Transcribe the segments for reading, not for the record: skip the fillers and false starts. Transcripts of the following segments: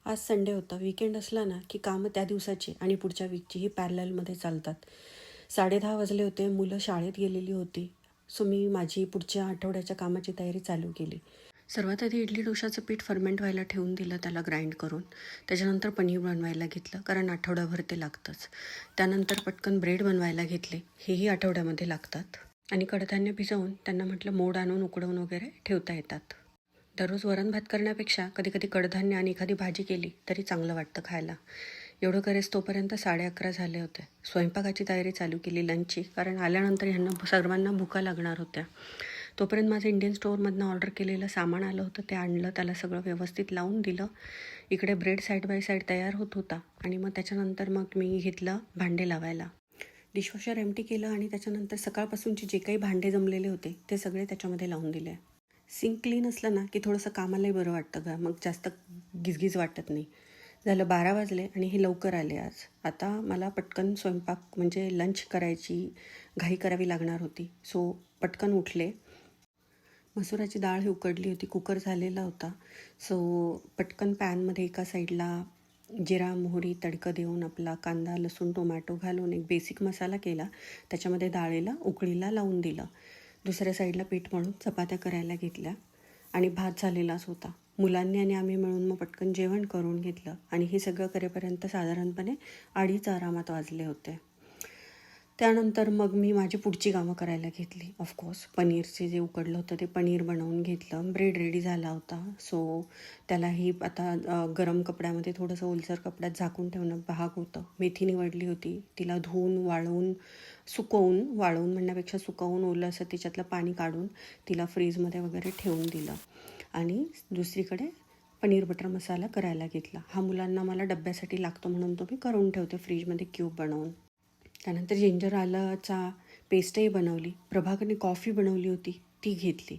आज संडे होता. वीकेंड असला ना की कामं त्या दिवसाची आणि पुढच्या वीकची ही पॅरललमध्ये चालतात. 10:30 वाजले होते. मुलं शाळेत गेलेली होती. सो मी माझी पुढच्या आठवड्याच्या कामाची तयारी चालू केली. सर्वात आधी इडली डोशाचं पीठ फर्मेंट व्हायला ठेवून दिलं, त्याला ग्राइंड करून. त्याच्यानंतर पनीर बनवायला घेतलं, कारण आठवड्याभर ते लागतंच. त्यानंतर पटकन ब्रेड बनवायला घेतले, हेही आठवड्यामध्ये लागतात. आणि कडधान्य भिजवून त्यांना म्हटलं मोड आणून उकडवून वगैरे ठेवता येतात. दररोज वरण भात करण्यापेक्षा कधी कधी कडधान्य आणि एखादी भाजी केली तरी चांगलं वाटतं खायला. एवढं करेस तोपर्यंत 11:30 झाले होते. स्वयंपाकाची तयारी चालू केली लंचची, कारण आल्यानंतर ह्यांना सर्वांना भुका लागणार होत्या. तोपर्यंत माझं इंडियन स्टोअरमधनं ऑर्डर केलेलं सामान आलं होतं, ते आणलं, त्याला सगळं व्यवस्थित लावून दिलं. इकडे ब्रेड साईड बाय साईड तयार होत होता. आणि मग त्याच्यानंतर मग मी घेतलं भांडे लावायला. डिशवॉशर एम्प्टी केलं आणि त्याच्यानंतर सकाळपासूनचे जे काही भांडे जमलेले होते ते सगळे त्याच्यामध्ये लावून दिले. सिंक क्लीन असलं ना की थोडंसं कामालाही बरं वाटतं का, मग जास्त गिजगिज वाटत नाही. झालं 12 वाजले आणि हे लवकर आले आज. आता मला पटकन स्वयंपाक म्हणजे लंच करायची घाई करावी लागणार होती. सो पटकन उठले. मसुराची डाळ ही उकडली होती, कुकर झालेला होता. सो पटकन पॅनमध्ये एका साईडला जिरा मोहरी तडकं देऊन आपला कांदा लसूण टोमॅटो घालून एक बेसिक मसाला केला. त्याच्यामध्ये डाळीला उकळीला लावून दिलं. दुसऱ्या साईडला पीठ मळून चपात्या करायला घेतल्या आणि भात झालेलाच होता. मुलांनी आणि आम्ही मिळून मग पटकन जेवण करून घेतलं आणि हे सगळं करेपर्यंत साधारणपणे 2:30 आरामात वाजले होते. त्यानंतर मग मी माझी पुढची कामं करायला घेतली. ऑफकोर्स पनीरचे जे उकडलं होतं ते पनीर बनवून घेतलं. ब्रेड रेडी झाला होता. सो त्यालाही आता गरम कपड्यामध्ये थोडंसं ओलसर कपड्यात झाकून ठेवणं भाग होतं. मेथी निवडली होती, तिला धुवून वाळवून वाळवून म्हणण्यापेक्षा सुकवून ओलं असं तिच्यातलं पाणी काढून तिला फ्रीजमध्ये वगैरे ठेवून दिलं. आणि दुसरीकडे पनीर बटर मसाला करायला घेतला. हा मुलांना मला डब्यासाठी लागतो म्हणून तो मी करून ठेवते फ्रीजमध्ये क्यूब बनवून. त्यानंतर जिंजर आल्याचा पेस्टही बनवली. प्रभाकरने कॉफी बनवली होती, ती घेतली.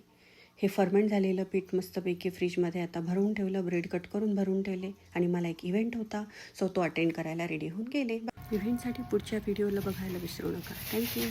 हे फर्मेंट झालेलं पीठ मस्तपैकी फ्रीजमध्ये आता भरून ठेवलं. ब्रेड कट करून भरून ठेवले आणि मला एक इव्हेंट होता, सो तो अटेंड करायला रेडी होऊन गेले. इव्हेंटसाठी पुढच्या व्हिडिओला बघायला विसरू नका. थँक्यू.